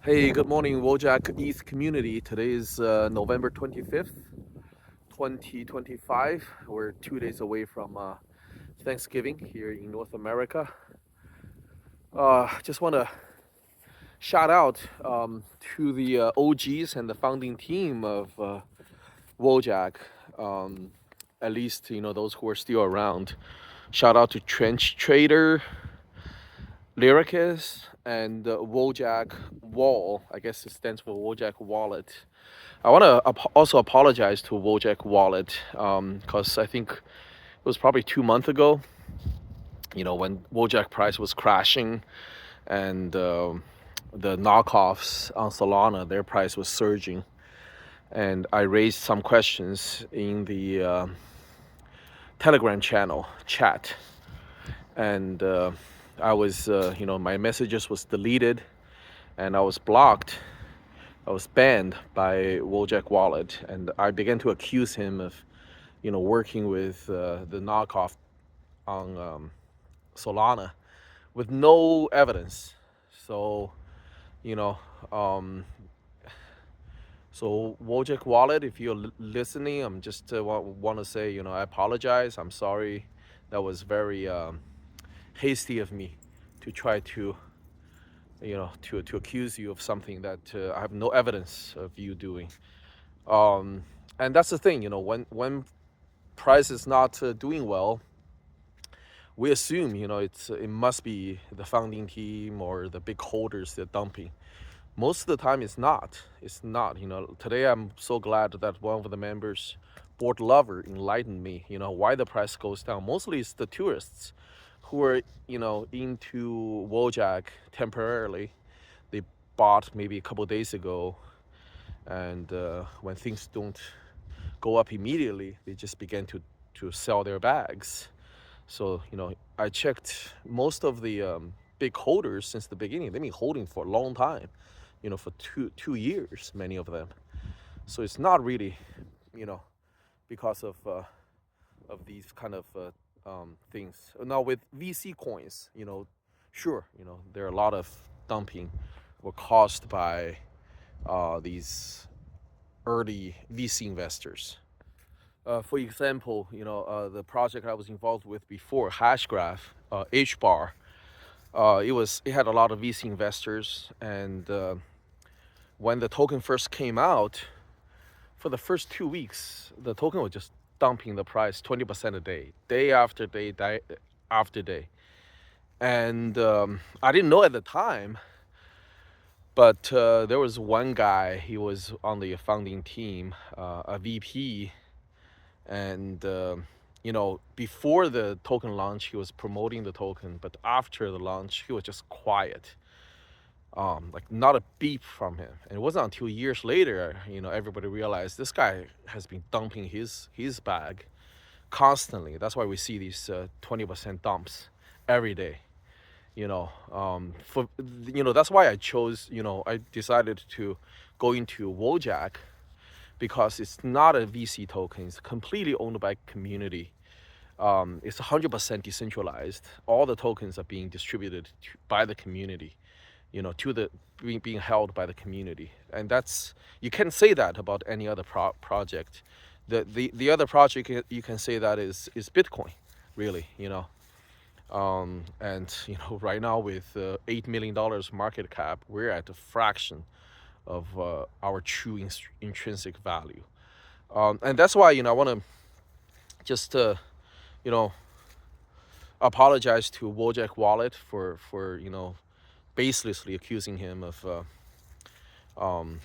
Hey, good morning, Wojak East community. Today is November 25th, 2025. We're 2 days away from Thanksgiving here in North America. Just want to shout out to the OGs and the founding team of Wojak. Um, at least, those who are still around. Shout out to Trench Trader, Lyricus, and Wojak Wall. I guess it stands for Wojak Wallet. I want to also apologize to Wojak Wallet because I think it was probably 2 months ago, when Wojak price was crashing and the knockoffs on Solana, their price was surging. And I raised some questions in the Telegram channel chat. And I was, my messages was deleted and I was blocked. I was banned by Wojak Wallet, and I began to accuse him of, working with the knockoff on Solana with no evidence. So, you know, um, so Wojak Wallet, if you're listening, I'm just want to say, I apologize. I'm sorry. That was very hasty of me to try to, to accuse you of something that I have no evidence of you doing. Um, and that's the thing, when price is not doing well, we assume, it must be the founding team or the big holders that are dumping. Most of the time, it's not. It's not. Today I'm so glad that one of the members, board lover, enlightened me. Why the price goes down. Mostly it's the tourists who are into Wojak temporarily. They bought maybe a couple days ago, and when things don't go up immediately, they just began to sell their bags. So, I checked most of the big holders since the beginning. They've been holding for a long time, for two years, many of them. So it's not really, you know, because of these kind of things. Now with VC coins, sure, there are a lot of dumping were caused by these early VC investors. For example, the project I was involved with before, Hashgraph, HBAR, it had a lot of VC investors, and when the token first came out, for the first 2 weeks, the token was just dumping the price 20% a day, day after day, day after day, and I didn't know at the time, but there was one guy. He was on the founding team, a VP. And before the token launch, he was promoting the token, but after the launch, he was just quiet, like not a beep from him. And it wasn't until years later, everybody realized this guy has been dumping his bag constantly. That's why we see these 20% dumps every day. That's why I chose. I decided to go into Wojak because it's not a VC token. It's completely owned by community. It's 100% decentralized. All the tokens are being distributed by the community, to the being held by the community. And that's, you can't say that about any other project. The other project you can say that is Bitcoin, really. And right now with $8 million market cap, we're at a fraction of our true intrinsic value. And that's why I want to just you know apologize to Wojak Wallet for baselessly accusing him of um,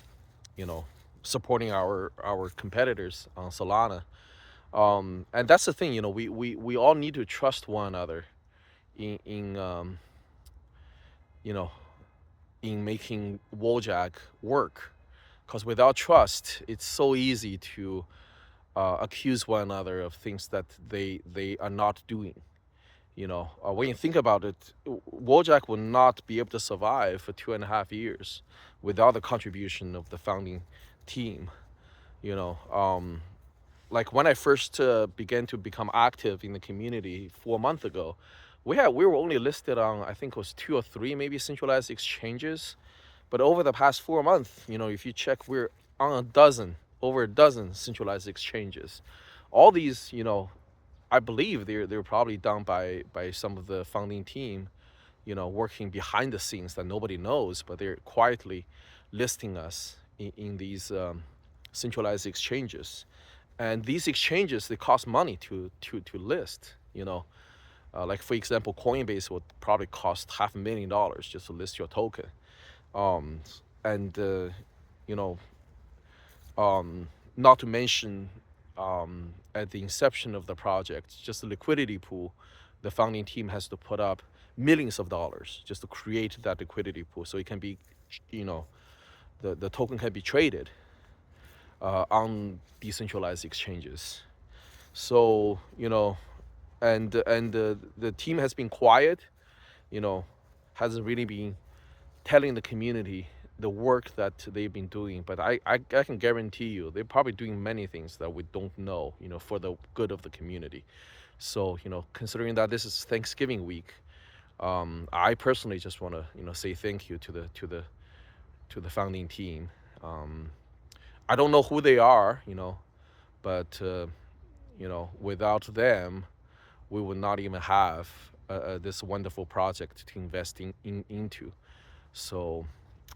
you know supporting our competitors on Solana. And that's the thing. We all need to trust one another in you know in making Wojak work, because without trust, it's so easy to accuse one another of things that they are not doing. When you think about it, Wojak will not be able to survive for 2.5 years without the contribution of the founding team. You know, like when I first began to become active in the community 4 months ago, we were only listed on, I think it was two or three maybe centralized exchanges, But over the past 4 months, if you check, we're on over a dozen centralized exchanges. All these, I believe they're probably done by some of the founding team, working behind the scenes that nobody knows, but they're quietly listing us in these centralized exchanges. And these exchanges, they cost money to list. Like for example, Coinbase would probably cost $500,000 just to list your token. Um, and you know, not to mention, at the inception of the project, just the liquidity pool, the founding team has to put up millions of dollars just to create that liquidity pool, so it can be, you know, the token can be traded on decentralized exchanges. So and the team has been quiet, you know, hasn't really been telling the community the work that they've been doing. But I can guarantee you they're probably doing many things that we don't know, for the good of the community. So, considering that this is Thanksgiving week, I personally just want to, say thank you to the founding team. Um, I don't know who they are, but without them, we would not even have this wonderful project to invest into. So,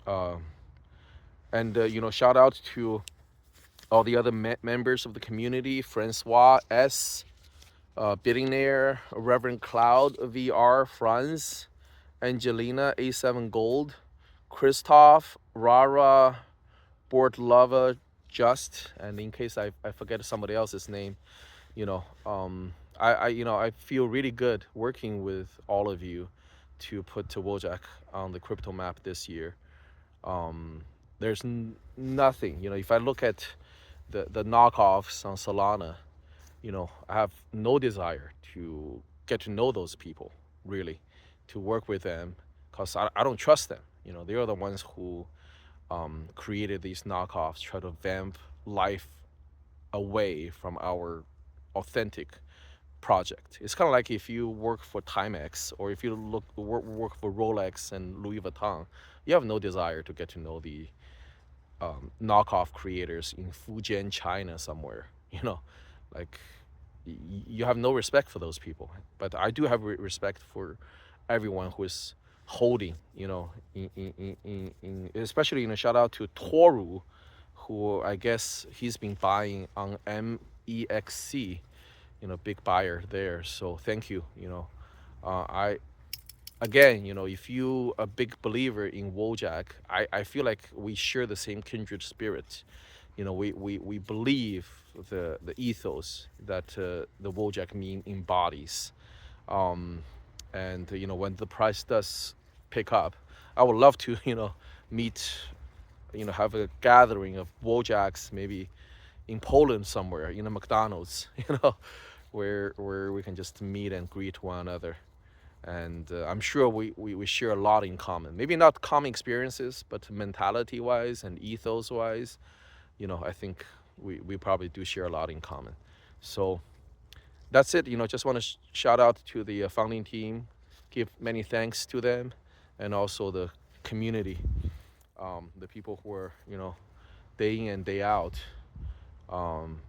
uh, and shout out to all the other members of the community: Francois S, Billionaire, Reverend Cloud VR, Franz, Angelina A7 Gold, Christoph, Rara, Board Lover, Just, and in case I forget somebody else's name, I feel really good working with all of you to put to Wojak on the crypto map this year. There's nothing, if I look at the knockoffs on Solana, I have no desire to get to know those people, really, to work with them, because I don't trust them. They are the ones who created these knockoffs, try to vamp life away from our authentic project. It's kind of like if you work for Timex, or if you work for Rolex and Louis Vuitton, you have no desire to get to know the knockoff creators in Fujian, China somewhere. Like, you have no respect for those people. But I do have respect for everyone who is holding, especially, shout out to Toru, who I guess he's been buying on MEXC, big buyer there. So thank you. I again, if you a big believer in Wojak, I feel like we share the same kindred spirit. We believe the ethos that the Wojak meme embodies. Um, and when the price does pick up, I would love to meet, have a gathering of Wojaks, maybe in Poland somewhere, McDonald's, where we can just meet and greet one another. And I'm sure we share a lot in common. Maybe not common experiences, but mentality wise and ethos wise, I think we probably do share a lot in common. So that's it. Just want to shout out to the founding team, give many thanks to them, and also the community, the people who are, day in and day out, um,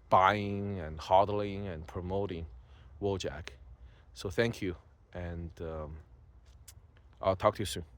buying and hodling and promoting Wojak. So thank you, and I'll talk to you soon.